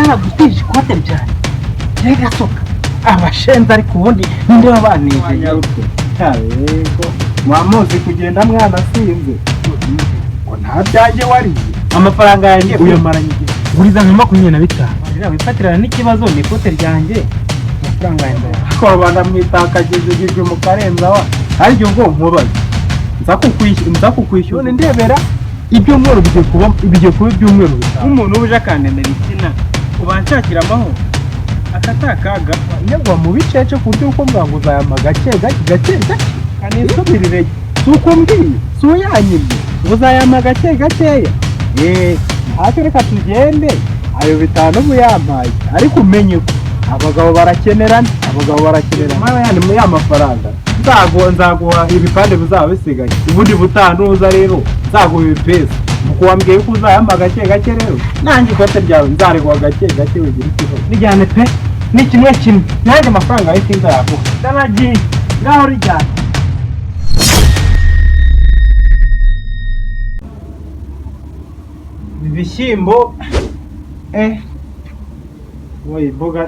naragutije ikote byanjye rega soka abashenza ariko ubundi ninde wabanije yego mwamuzi kugenda mwana sinze ko nta byanjye wariye amafaranga yanjye uyamaranye igihe uriza nka 25 rira wifatirana n'ikibazo ni ikote ryanjye amafaranga yanjye ko abana mwitakagize igijwe mu karenza wa ariko ngo nkubaze nza kukwishyura none ndebera ibyumweru bigiye kuba ibyumweru umuntu uje akanenera ikina ubanshakira amahoro akatakaga nyagwa mu bicece ku buryo uko mwango uzayama gake kanisubirire suko mbwiye suyanyimye uzayama gake gakeya hafi reka tugende ayo bitanu muyampaye ariko umenye ko abagabo barakenerana mara yani mu y'amafaranga nzaguha ibipande bizaba bisigaye ubundi butanuza rero nzaguha ibipesi uko wambwiye ko uzayama gake rero nanjye ikote ryawe nzaregwa gake wigira ikibazo rijyane pe ni kimwe nanjye amafaranga yahise nzayaguha ndanagiye ngaho rijyane ibishyimbo wowe imboga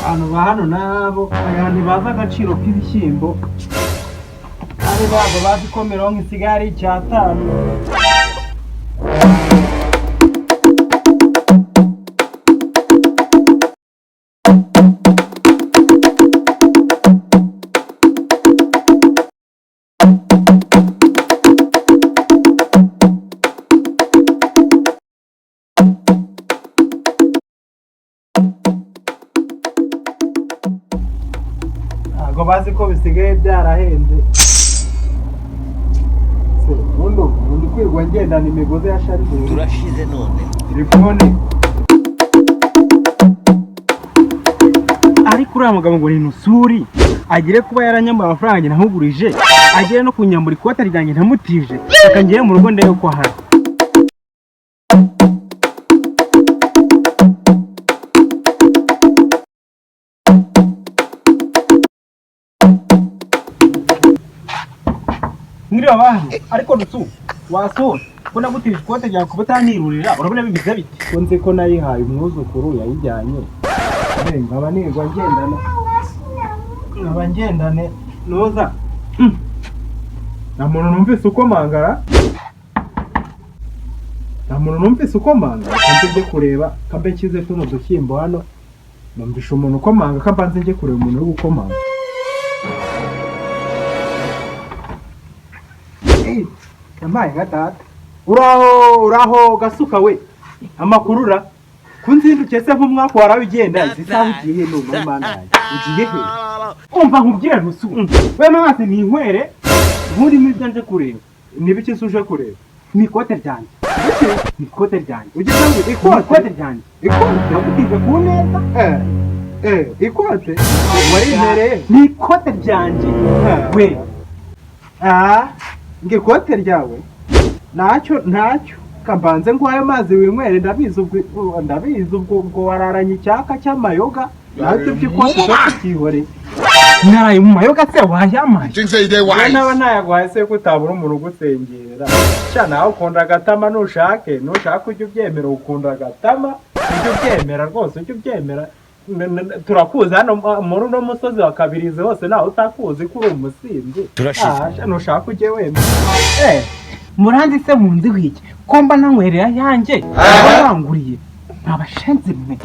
abantu ba hano nabo ntibazi agaciro k'ibishyimbo ari ntabwo bazi ko mirongo isigaye ari 5. ntabwo bazi ko bisigaye byarahenze ubundi kwirwa ngendana imigozi ya sharijeri turashize none telefone ariko uriya mugabo ngo ni nusuri agire kuba yaranyambuye amafaranga njye ntamugurije agire no kunyambura ikote ryanjye ntamutije akangiye mu rugo ndebe ko hari Ngiriya abantu ariko nusu wasura ko nagutije ikote ryawe kuba utanirurira urabona bimeze bite ko nzi ko nayihaye umwuzukuru yayijyanye nkaba nirwa ngendane noza nta muntu numvise uko manga kandi njye kureba kambe nshyize tuno dushyimbo hano numvisha umuntu ukomanga kambanze njye kureba umuntu uri gukomanga yampaye nka data uraho gasuka we amakurura kunzindukiye se nk'umwaka warawe ugenda isaha ugiye none mana ugiye he umva nkubwire rusu we maze ni inkwere ubundi muri byo nje kureba nibiki se uje kureba ni ikote ryanjye ugize ngo ikote ryanjye nakutije ku neza ikote warimereye ni ikote ryanjye we ngo ikote ryawe ntacyo kambanze ngo ayo mazi winywere ndabizi ubwo wararanye icyaka cy'amayoga ntacyo by'ikote cyo kukihoreye naraye mu mayoga se wayamaye naba ntayaguhaye se ko utabura umuntu ugusengera sha nawe ukunda agatama nushaka ujya ubyemera ukunda agatama ujya ubyemera rwose ujya ubyemera turakuzi hano muri uno musozi wa Kabirizi hose ntawe utakuzi ko uri umusinzi nushaka ujye wemera muranzi se munzi wiki ko mba nanywerera yanjye baranguriye ntabashenze mwe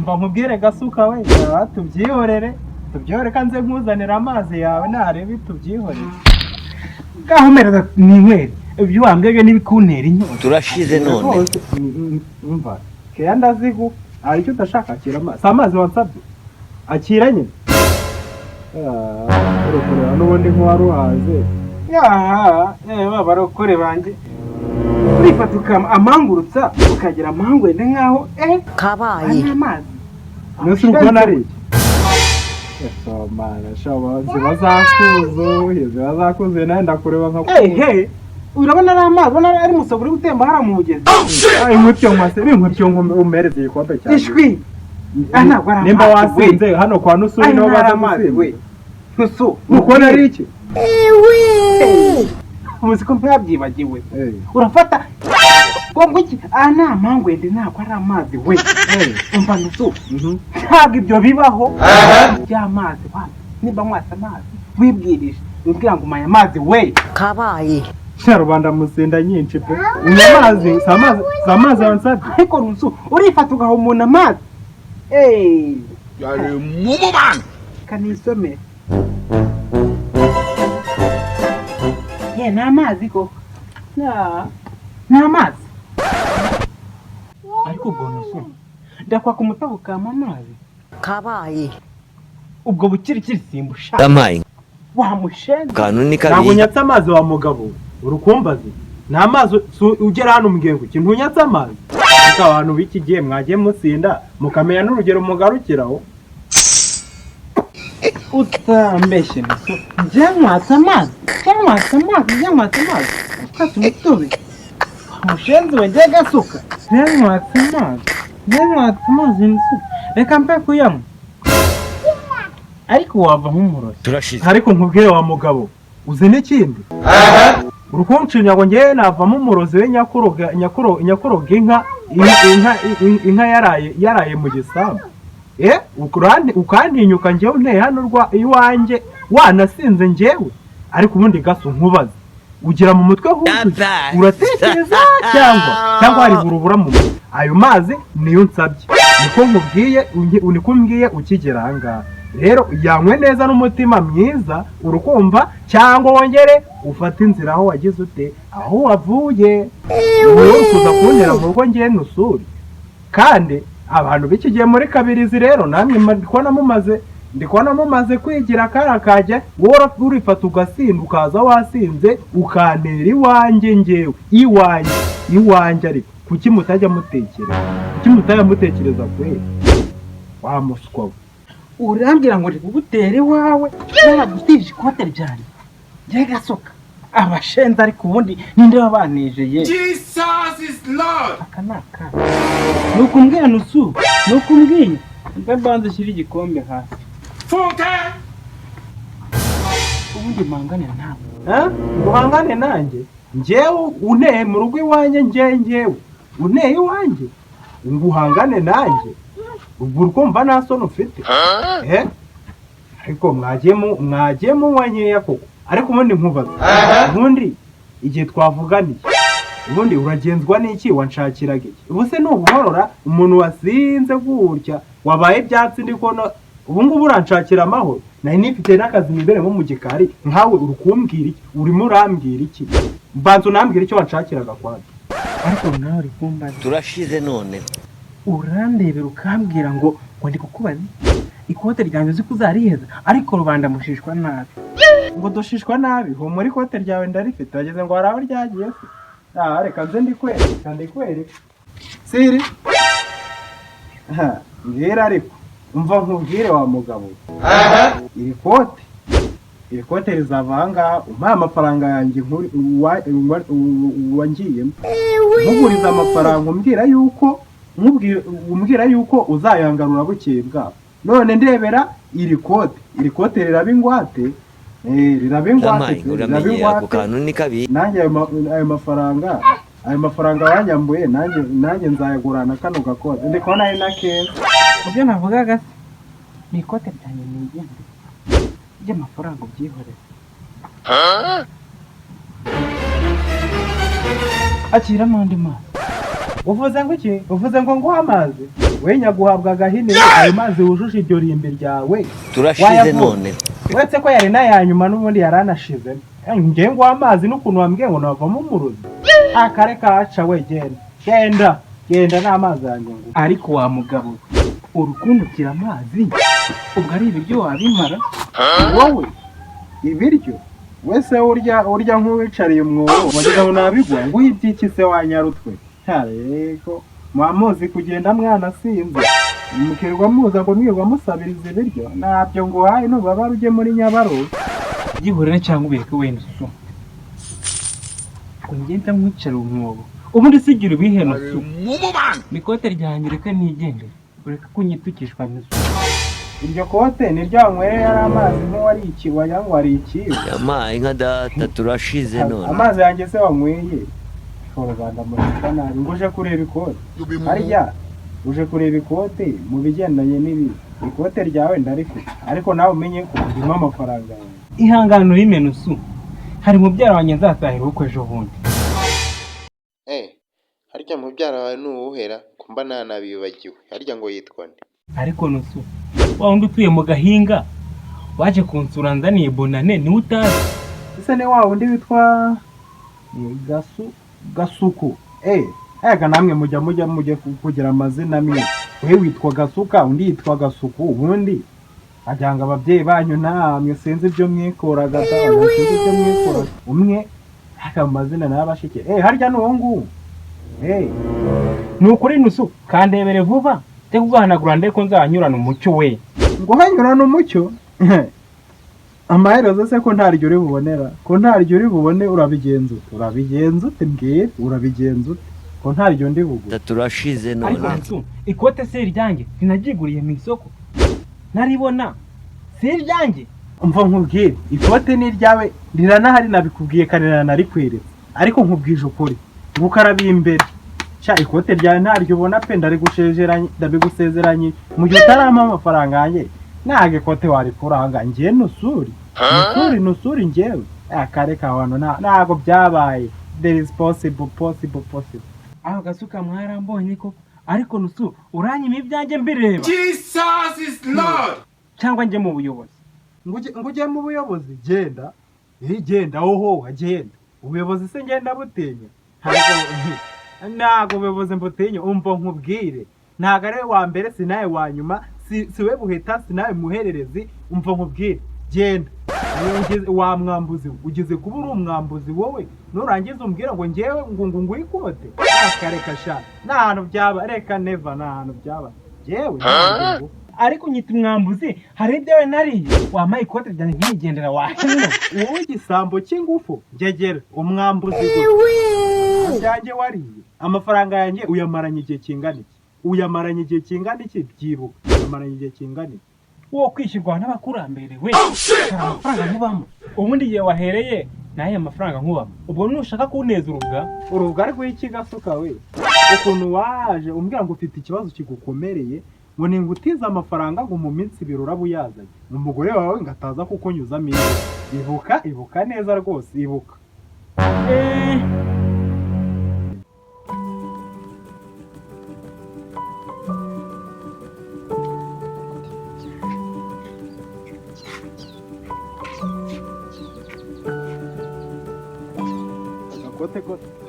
mba mubwire gasuka we tubyihorere kanze nkuzanira amazi yawe narebe tubyihorere ngaho mereza ninywere ibyo wambwebye n'ibikuntera inyota turashize none umva keya ndazigu hari icyo udashaka akira amazi amazi wansabye akira nyine urukureba n'ubundi nk'uwari uhaze barokore banjye urifata amangurutsa ukagira amangwende nk'aho kabaye amazi mwese uri kubona ari iki bazakuze nawe ndakureba nka urabona ari amazi ubona ari musogo uri gutemba hariya mu mugezi inkutyo umereze igikombe cyane ishwi nimba wasinze hano kwa nusuri niho baza gusimba nusu mukora ari iki uzi ko ntiyabyibagiwe urafata ngo iki nta mangwende ntabwo ari amazi we umva nusu ntabwo ibyo bibaho by'amazi niba mwasa amazi wibwirije ubwira ngo umanye amazi we kabaye rubanda musenda nyinshi pe unywa amazi si amazi wansabye ariko nusu urifata ugaha umuntu amazi yari mumubana kanisomere ni amazi koko ni amazi ariko ubwo nusu ndakwaka umutabo ukama amazi kabaye ubwo bukirikiri simbusha Yampaye wamushenze kanuni ntabwo kabiri. unyatse amazi wa mugabo urukumbazi ni amazi ugera hano umbwiye ngo ikintu unyatse amazi ariko abantu b'iki gihe mwagiye mutsinda mukamenya n'urugero mugarukiraho utambeshye nusu byamwatse amazi ukata umutobe umushenzi wagiye gasuka byamwatse amazi nusu reka mpe kuyanywa ariko wava nk'umurozi Turashize. ariko nkubwire wa mugabo uzi n'ikindi urukunshinya ngo ngewe navamo umurozi we nyakuroga inka yaraye mu gisambu ukantinyuka ngewe unteye hano iwanjye wanasinze ngewe ariko ubundi gaso nkubaze ugira mu mutwe huzuye uratekereza cyangwa hari burubura mu mutwe ayo mazi niyo nsabye niko mbwiye ukigera ahangaha rero yanywe neza n'umutima mwiza urukumva cyangwa wongere ufata inzira aho wagize ute aho wavuye wowe kuza kuntera mu rugo ngiye nusuri kandi abantu b'iki gihe muri kabirizi rero namwe ndikubona mumaze kwigira kara kajya wowe urifata ugasinda ukaza wasinze ukantera iwanjye ngewe iwanjye ariko kuki mutajya mutekereza kwe wa muswa we urambwira ngo ndikugutere iwawe naragutije ikote ryanjye ngiye gasoka abashenze ariko ubundi ninde wabanejeye Jesus is Lord aka ni akana nukumbwira nusu nukumbwira mbe mbanza ushyire igikombe hasi Funke ubundi mpangane nawe nguhangane nanjye njyewe unteye mu rugo iwanjye njyewe unteye iwanjye nguhangane nanjye ubwo urumva nta soni ufite ariko mwagiye munywa nkeya koko ariko ubundi nkubaza ubundi igihe twavuganiye ubundi uragenzwa n'iki wanshakiraga iki ubu se nubuhorora umuntu wasinze gutya wabaye ibyatsi ndi kubona ubu ngubu uranshakira amahoro nari nifite n'akazi niberemo mu gikari nkawe uri kumbwira iki urimo urambwira iki mbanza unambwira icyo wanshakiraga kwanjye ariko nawe uri kumbaza Turashize none. urandebera ukambwira ngo ndi kukubaza ikote ryanjye uzi ko uzariheza ariko rubanda mushishwa nabi ngo dushishwa nabi humura ikote ryawe ndarifite wageze ngo hari aho ryagiye se reka nze ndikwereka siri mbwira ariko umva nkubwire wa mugabo iri kote rizava ahangaha umpaye amafaranga yanjye wangiyemo nkuguriza amafaranga umbwira yuko uzayangarura bukeye bwabo none ndebera iri kote riraba ingwate Yampaye uramenye ako kanuni kabiri. nanjye ayo mafaranga wanyambuye nanjye nzayagurana kano gakote ndi kubona ari na keza ibyo navugaga se ni ikote ryanjye nigende ry'amafaranga ubyihorere akira n'andi mazi uvuze ngo iki uvuze ngo nguhe amazi we nyaguhabwa agahinire ayo mazi wujuje iryo rimbi ryawe Turashize none. uretse ko yari n'ayanyuma n'ubundi yari anashizemo ngewe nguhe amazi n'ukuntu wambwiye ngo navamo umurozi akare kaca we genda n'amazi yanjye ngo ariko wa mugabo urukundukira amazi ubwo ari ibiryo wabimara wowe ibiryo wese urya nk'uwicariye umwobo wagira ngo nabigwa ngo uyibyiki se wanyarutwe ariko mwamuzi kugenda mwana sinzi mukirwa muza ngo mwirwa musabiriza ibiryo nabyo ngo hayi nubaba ujye muri Nyabarongo gihorera cyangwa ubireke wenda so ungenda mwicara umwobo ubundi sigira ibihenusu mikote ryanjye reka nigendere ureka kunyitukishwa n'isuku iryo kote ni ryanywereye ari amazi nk'uwari ikiwaya ngo ari ikiwe Yampaye nka data turashize none. amazi yanjye se wanyweye rubanda murika nabi ngo uje kureba ikote harya uje kureba ikote mu bigendanye n'ibi ikote ryawe ndarifite ariko nawe umenye ko urimo amafaranga yawe ihangano rimenusu hari mubyara wanjye nzatahira uko ejo bundi harya mubyara wawe n'uwuhera kumba nanabibagiwe harya ngo yitwa nde ariko nusu wa wundi utuye mu gahinga waje kunsura nzaniye bonane niwe utazi ese ne wa wundi witwa Gasuku ega namwe mujya kugira amazina amwe we witwa Gasuka undi yitwa Gasuku ubundi ajyanga ababyeyi banyu namwe sinzi ibyo mwikoraga sinzi ibyo mwikora umwe aka amazina n'abashike harya n'uwo nguwo nukuri nusu kandebere vuba cyo kugahanagura ndeko nzanyurana umucyo we ngo hanyurana umucyo amaherezo se ko ntaryo uri bubonera ko ntaryo uri bubone urabigenza ute mbwira urabigenza ute ko ntaryo ndi bugure turashize none ikote se ryanjye sinagiguriye mu isoko naribona se ryanjye umva nkubwire ikote ni ryawe riranahari nabikubwiye kanera narikweretse ariko nkubwije ukuri gukarabiye imbere cha ikote ryawe ntaryo ubona pe ndabigusezeranye mu gihe utarama amafaranga yanjye nage ikote warikuranga ngiye nusuri njyewe akareka hano nago byabaye there is possible aho Gasuka mwarambonye koko ariko nusu uranyima ibyanjye mbireba Jesus is Lord. cyangwa njye mu buyobozi ngujye mu buyobozi genda oho agenda ubuyobozi se ngenda butenya ntago ubuyobozi mbutenya umva nkubwire ntago ari wa mbere sinaye wa nyuma siwe buheta sinaye muhererezi umva nkubwire genda wa mwambuzi ugize kuba uri umwambuzi wowe nurangiza umbwira ngo ngewe ngo ikote akareka sha nahantu byaba reka never nahantu byaba jewe ariko nyita umwambuzi hari ibyawe nariye wamaye ikote ryanjye nkigendera wahino wowe igisambo cy'ingufu ngegera umwambuzi yanjye wariye amafaranga yanjye uyamaranye igihe kingana iki byibuka uyamaranye igihe kingana iki wo kwishyurwa n'abakurambere we amafaranga nkubamo ubundi igihe wahereye naye amafaranga nkubamo ubwo nushaka kuneza urubwa rw'iki Gasuka we ukuntu waje umbwira ngo ufite ikibazo kigukomereye ngo ningutiza amafaranga ngo mu minsi 2 urabuyazanye umugore wawe ngataza kuko nyuzamo ibuka neza rwose ibuka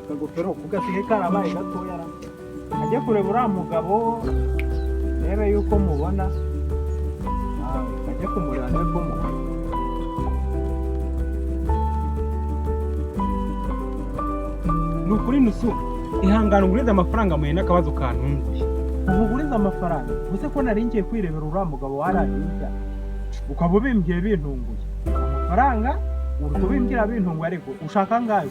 akagofero kugasigaye karabaye gatoya ajye kureba uriya mugabo rebe yuko mubona ajye kumureba nawe ko mubona nukuri nusu ihangana ugurize amafaranga muhe n'akabazo kantunguye ugurize amafaranga gusa ko nari ngiye kwirebera uriya mugabo wararibya ukaba ubimbwiye bintunguye amafaranga urutubimbwira bintunguye ariko ushaka ngayo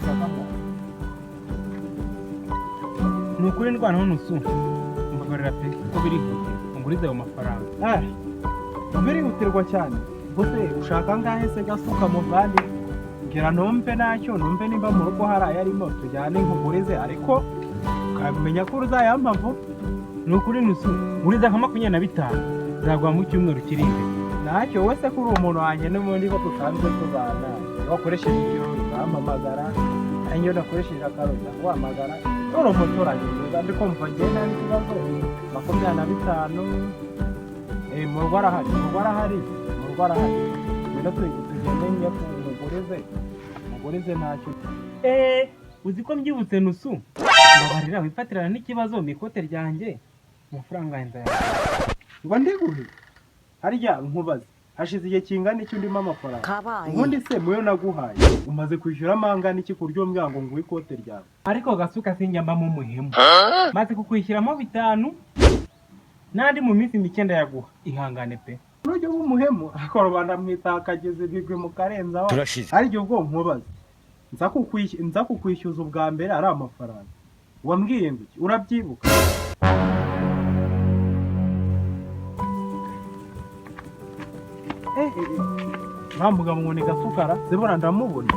nukuri ndwanaho nusu mbagarira pe ko birihutirwa ngurize ayo mafaranga birihutirwa cyane gusa ushaka ngahe se Gasuka muvandi ngira numve nacyo numve nimba mu rugo hari ayarimo tujyane nkugurize ariko ukamenya ko uzayampa vuba nukuri nusu ngurize nka 25 nzagwa mu cyumweru kiri imbere nacyo wese kuri umuntu wanjye n'ubundi ko tusanzwe tubana wakoresheje ibyo uramamagara iyo nakoresheje akarota wamagara uri umuturage ndiko mva ngenda n'ikibazo 25 mu rugo arahari rero tugende mugurize ntacyo uzi ko mbyibutse nusu mbabarira wifatirana n'ikibazo mu ikote ryanjye amafaranga yanjye ngo ndiguhe harya nkubaze hashize igihe kingana iki ndimo amafaranga ubundi se muyo naguhaye umaze kwishyura amangana iki kuryo mbwa ngo nguhe ikote ryawe ariko Gasuka sinjyamba mu muhemu maze kukwishyiramo 5 nandi mu minsi 9 yaguha ihangane pe nujye mu muhemu akorobana mwita akageze bigwe mu karenza wa ari ubwo nkubaze nza kukwishyuza ubwa mbere ari amafaranga wambwiye ngo urabyibuka mugabo ngo ni Gasukara zibona ndamubona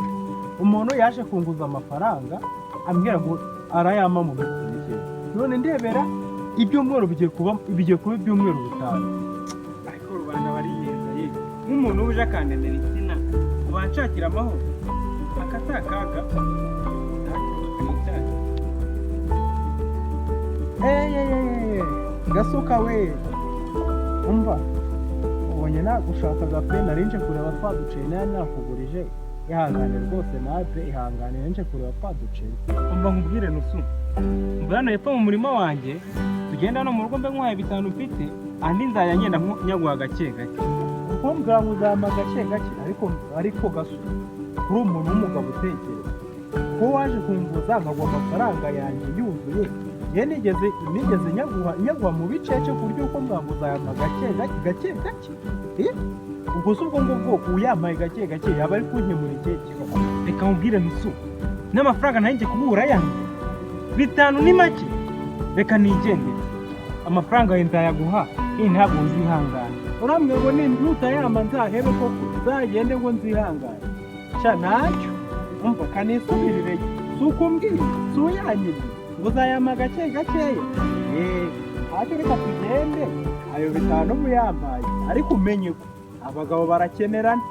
umuntu yaje kunguza amafaranga ambwira ngo arayama mu minsi mike. None ndebera ibyumweru bigiye kuba ibyumweru bitanu. Ariko rubanda bariyeza ye nk'umuntu uje akandemera insina wanshakira amahoro akatakaga Gasuka we umva ubonye nagushakaga pe narinje kureba twaduciye nakugurije ihangane rwose nawe ihangane narinje kureba twaduciye umva nkubwire nusu umva hano hepfo mu murima wanjye tugenda no mu rugo mbe nkwaye bitanu mfite andi nzajya ngenda nyaguha gake gake kuko mbwa muzama gake gake ariko Gasuka kuri umuntu w'umugabo utekereza ko waje kumvuza nkagwa amafaranga yanjye yuzuye ye nigeze nyaguha mu bicece ku buryo uko mwanguza aya gake ubwo se ubwo ngubwo uyamaye gake gake yaba ari kunkemura igihe kibazo. Reka mubwire nusu n'amafaranga ntanjye kubura yanjye bitanu ni make, reka nigendere amafaranga yenda yaguha ntabwo nzihangana. Urambwe ngo nutayama nzahebe koko nzagende ngo nzihangane sha nacyo umva kanisubirire suko mbwira suyanyije uzayama gake gakeya ntacyo reka tugende ayo bitanu muyambaye ariko umenye ko abagabo barakenerana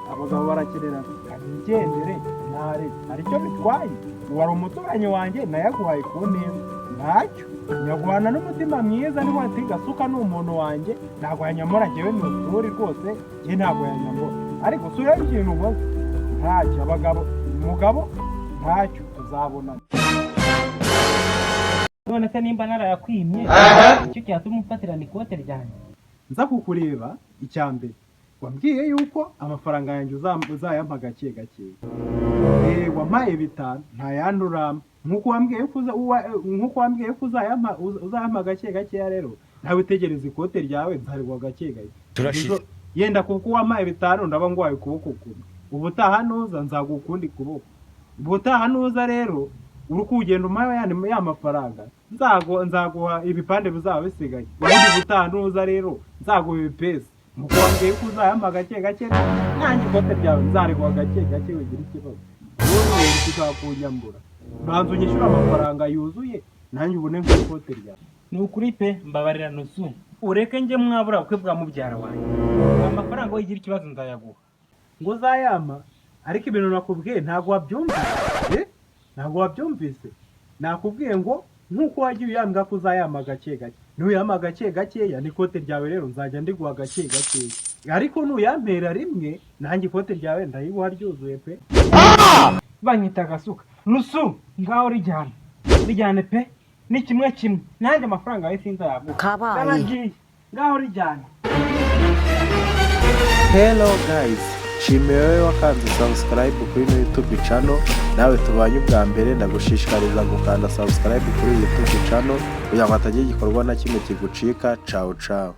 kanigendere ntare aricyo bitwaye wari umuturanyi wanjye nayaguhaye ku neza ntacyo nyaguhana n'umutima mwiza niba ati Gasuka ni umuntu wanjye ntabwo yanyamura njyewe ni ukuri rwose njye ntabwo yanyamura ariko sura ikintu ubaze ntacyo abagabo umugabo ntacyo tuzabonana. None se nimba narayakwimye icyo cyatuma umfatirana ikote ryanjye nza kukureba icyambere wambwiye yuko amafaranga yanjye uzayampa gake gake wampaye bitanu ntayandurama nkuko wambwiye ko uzayampa gake gake rero nawe utegereza ikote ryawe nzarigwa gake gake yenda kuko wampaye bitanu ndaba ngwaye ukuboko kumwe ubutaha nuza nzagukundi kuboko ubutaha nuza rero uri kugenda umaye ya mafaranga nzaguha ibipande bizaba bisigaye ubundi ubutaha nuza rero nzaguha ibipesi nkuko wambwiye ko uzayampa gake gake nanjye ikote ryawe nzarigwa gake gake wigira ikibazo wowe tuzakunyambura banza unyishyura amafaranga yuzuye nanjye ubone nk'ikote ryawe. Ni ukuri pe mbabarira nusu ureke njye mwabura ukwe bwa mubyara wanjye amafaranga wigira ikibazo nzayaguha ngo uzayama ariko ibintu nakubwiye ntabwo wabyumvise nakubwiye ngo nkuko wagiye uyambwa ko uzayama gake gake nuyama gake gakeya n'ikote ryawe rero nzajya ndiguha gake gakeya ariko nuyampera rimwe nanjye ikote ryawe ndayiguha ryuzuye pe. Banyita Gasuka nusu ngaho rijyane pe ni kimwe nanjye amafaranga yawe sinzayaguha kabaye ngaho rijyane. Hello guys, nshimiye wowe wakanze subscribe kuri YouTube channel, nawe tubanye ubwa mbere ndagushishikariza gukanda subscribe kuri YouTube channel kugira ngo hatagira igikorwa na kimwe kigucika. Ciao ciao.